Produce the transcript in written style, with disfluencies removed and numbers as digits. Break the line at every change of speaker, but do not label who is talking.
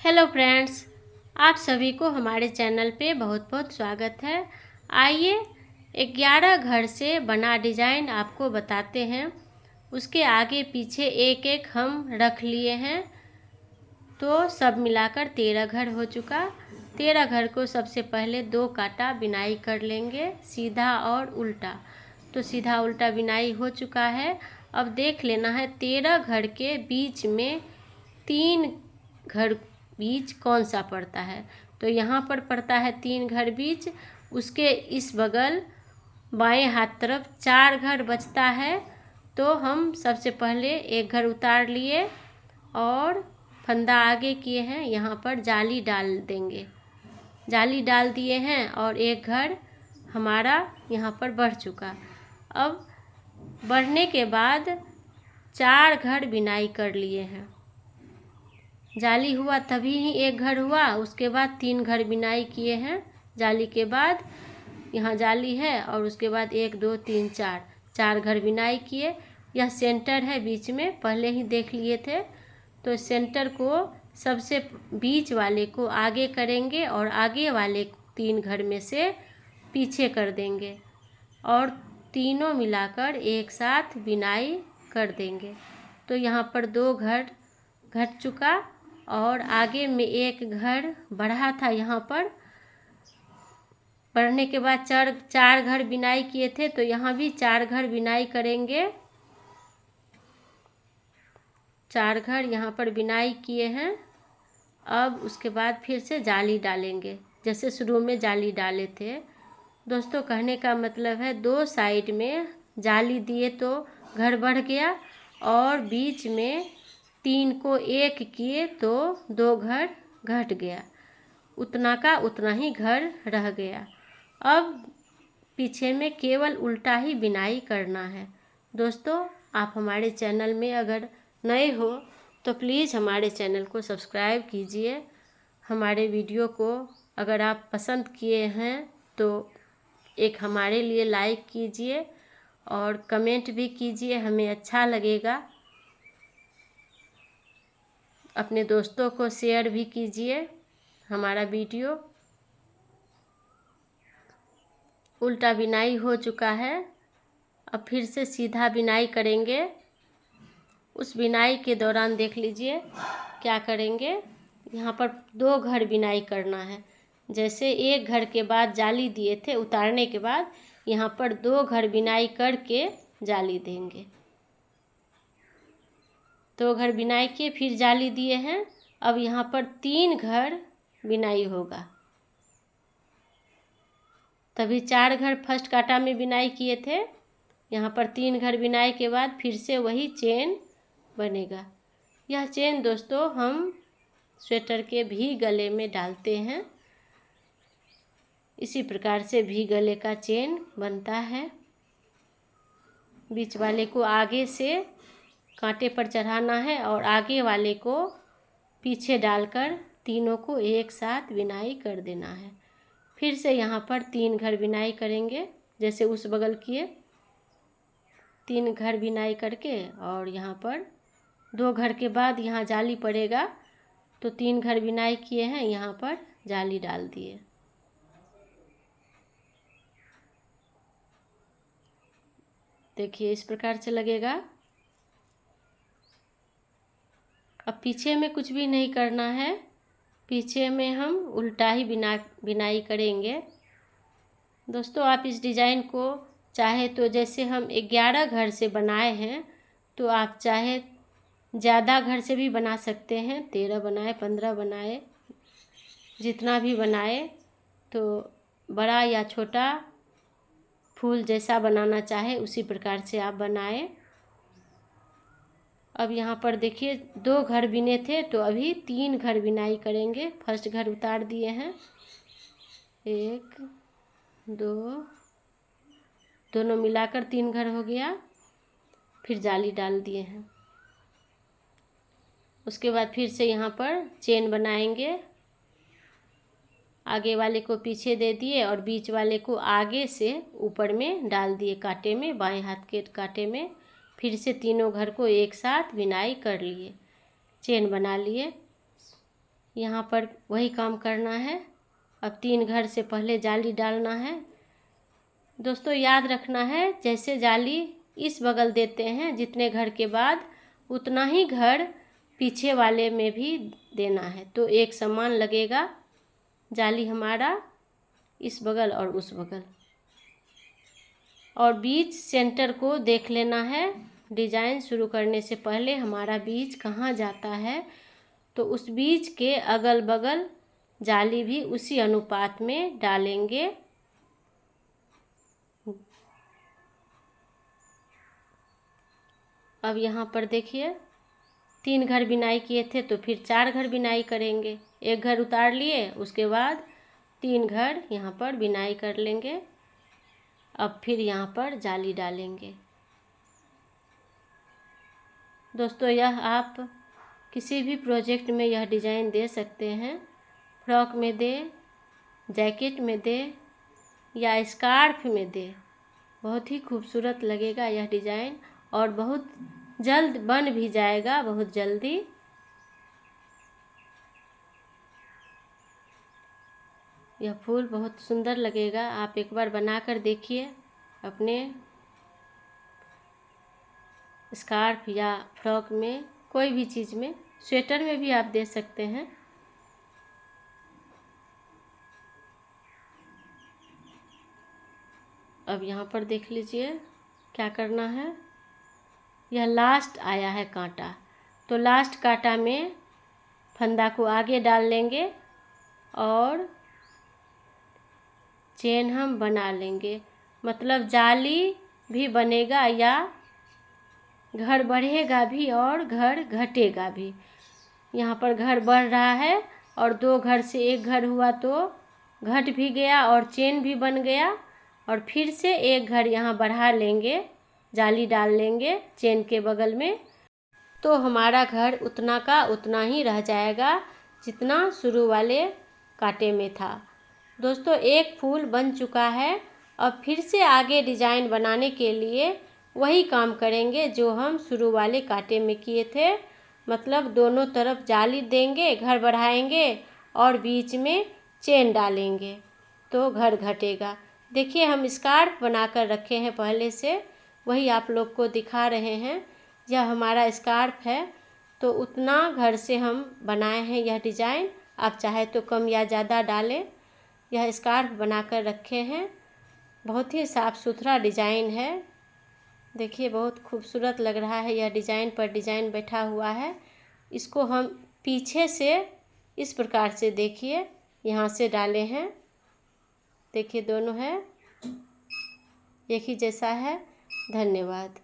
Hello friends, आप सभी को हमारे चैनल पे बहुत बहुत स्वागत है। आइए 11 घर से बना डिज़ाइन आपको बताते हैं। उसके आगे पीछे एक एक हम रख लिए हैं, तो सब मिलाकर 13 घर हो चुका। 13 घर को सबसे पहले 2 कांटा बिनाई कर लेंगे, सीधा और उल्टा। तो सीधा उल्टा बिनाई हो चुका है। अब देख लेना है 13 घर के बीच में 3 घर बीच कौन सा पड़ता है। तो यहाँ पर पड़ता है 3 घर बीच। उसके इस बगल बाएं हाथ तरफ 4 घर बचता है। तो हम सबसे पहले एक घर उतार लिए और फंदा आगे किए हैं, यहाँ पर जाली डाल देंगे। जाली डाल दिए हैं और एक घर हमारा यहाँ पर बढ़ चुका। अब बढ़ने के बाद 4 घर बिनाई कर लिए हैं। जाली हुआ तभी ही एक घर हुआ, उसके बाद 3 घर बिनाई किए हैं। जाली के बाद यहाँ जाली है और उसके बाद 1 2 3 4 घर बिनाई किए। यह सेंटर है, बीच में पहले ही देख लिए थे। तो सेंटर को सबसे बीच वाले को आगे करेंगे और आगे वाले 3 घर में से पीछे कर देंगे और तीनों मिलाकर एक साथ बिनाई कर देंगे। तो यहाँ पर 2 घर घट चुका और आगे में एक घर बढ़ा था। यहाँ पर बढ़ने के बाद 4 घर बिनाई किए थे, तो यहाँ भी 4 घर बिनाई करेंगे। 4 घर यहाँ पर बिनाई किए हैं। अब उसके बाद फिर से जाली डालेंगे, जैसे शुरू में जाली डाले थे। दोस्तों, कहने का मतलब है 2 साइड में जाली दिए तो घर बढ़ गया और बीच में 3 को 1 किए तो 2 घर घट गया। उतना का उतना ही घर रह गया। अब पीछे में केवल उल्टा ही बिनाई करना है। दोस्तों, आप हमारे चैनल में अगर नए हो तो प्लीज़ हमारे चैनल को सब्सक्राइब कीजिए। हमारे वीडियो को अगर आप पसंद किए हैं तो एक हमारे लिए लाइक कीजिए और कमेंट भी कीजिए, हमें अच्छा लगेगा। अपने दोस्तों को शेयर भी कीजिए हमारा वीडियो। उल्टा बिनाई हो चुका है। अब फिर से सीधा बिनाई करेंगे। उस बिनाई के दौरान देख लीजिए क्या करेंगे। यहाँ पर 2 घर बिनाई करना है। जैसे एक घर के बाद जाली दिए थे, उतारने के बाद यहाँ पर 2 घर बिनाई करके जाली देंगे। 2 घर बिनाई के फिर जाली दिए हैं। अब यहाँ पर 3 घर बिनाई होगा। तभी 4 घर फर्स्ट कांटा में बिनाई किए थे। यहाँ पर 3 घर बिनाई के बाद फिर से वही चेन बनेगा। यह चेन दोस्तों हम स्वेटर के भी गले में डालते हैं। इसी प्रकार से भी गले का चेन बनता है। बीच वाले को आगे से कांटे पर चढ़ाना है और आगे वाले को पीछे डालकर तीनों को एक साथ बिनाई कर देना है। फिर से यहाँ पर 3 घर बिनाई करेंगे, जैसे उस बगल किए। 3 घर बिनाई करके और यहाँ पर 2 घर के बाद यहाँ जाली पड़ेगा, तो 3 घर बिनाई किए हैं, यहाँ पर जाली डाल दिए। देखिए इस प्रकार से लगेगा। अब पीछे में कुछ भी नहीं करना है, पीछे में हम उल्टा ही बिनाई करेंगे। दोस्तों, आप इस डिज़ाइन को चाहे तो जैसे हम 11 घर से बनाए हैं, तो आप चाहे ज़्यादा घर से भी बना सकते हैं। 13 बनाए, 15 बनाए, जितना भी बनाए, तो बड़ा या छोटा फूल जैसा बनाना चाहे उसी प्रकार से आप बनाएं। अब यहाँ पर देखिए 2 घर बिने थे, तो अभी 3 घर बिनाई करेंगे। फर्स्ट घर उतार दिए हैं, 1 2, दोनों मिलाकर 3 घर हो गया। फिर जाली डाल दिए हैं। उसके बाद फिर से यहाँ पर चेन बनाएंगे। आगे वाले को पीछे दे दिए और बीच वाले को आगे से ऊपर में डाल दिए कांटे में, बाएं हाथ के कांटे में। फिर से तीनों घर को एक साथ बिनाई कर लिए, चेन बना लिए। यहाँ पर वही काम करना है। अब 3 घर से पहले जाली डालना है। दोस्तों याद रखना है, जैसे जाली इस बगल देते हैं जितने घर के बाद, उतना ही घर पीछे वाले में भी देना है, तो एक समान लगेगा जाली हमारा इस बगल और उस बगल। और बीच सेंटर को देख लेना है। डिजाइन शुरू करने से पहले हमारा बीज कहाँ जाता है, तो उस बीज के अगल बगल जाली भी उसी अनुपात में डालेंगे। अब यहाँ पर देखिए 3 घर बिनाई किए थे, तो फिर 4 घर बिनाई करेंगे। एक घर उतार लिए, उसके बाद 3 घर यहाँ पर बिनाई कर लेंगे। अब फिर यहाँ पर जाली डालेंगे। दोस्तों यह आप किसी भी प्रोजेक्ट में यह डिज़ाइन दे सकते हैं। फ्रॉक में दे, जैकेट में दे या स्कार्फ में दे, बहुत ही खूबसूरत लगेगा यह डिज़ाइन और बहुत जल्द बन भी जाएगा, बहुत जल्दी। यह फूल बहुत सुंदर लगेगा, आप एक बार बनाकर देखिए। अपने स्कार्फ या फ्रॉक में, कोई भी चीज़ में, स्वेटर में भी आप दे सकते हैं। अब यहाँ पर देख लीजिए क्या करना है। यह लास्ट आया है कांटा, तो लास्ट कांटा में फंदा को आगे डाल लेंगे और चेन हम बना लेंगे। मतलब जाली भी बनेगा या घर बढ़ेगा भी और घर घटेगा भी। यहाँ पर घर बढ़ रहा है और 2 घर से 1 घर हुआ तो घट भी गया और चेन भी बन गया, और फिर से 1 घर यहाँ बढ़ा लेंगे, जाली डाल लेंगे चेन के बगल में, तो हमारा घर उतना का उतना ही रह जाएगा जितना शुरू वाले कांटे में था। दोस्तों एक फूल बन चुका है। अब फिर से आगे डिजाइन बनाने के लिए वही काम करेंगे जो हम शुरू वाले कांटे में किए थे। मतलब दोनों तरफ जाली देंगे, घर बढ़ाएंगे और बीच में चेन डालेंगे, तो घर घटेगा। देखिए हम स्कार्फ बनाकर रखे हैं पहले से, वही आप लोग को दिखा रहे हैं। यह हमारा स्कार्फ है, तो उतना घर से हम बनाए हैं यह डिज़ाइन। आप चाहे तो कम या ज़्यादा डालें। यह स्कार्फ बनाकर रखे हैं, बहुत ही साफ़ सुथरा डिज़ाइन है। देखिए बहुत खूबसूरत लग रहा है, यह डिज़ाइन पर डिज़ाइन बैठा हुआ है। इसको हम पीछे से इस प्रकार से देखिए यहाँ से डाले हैं। देखिए दोनों है, एक ही जैसा है। धन्यवाद।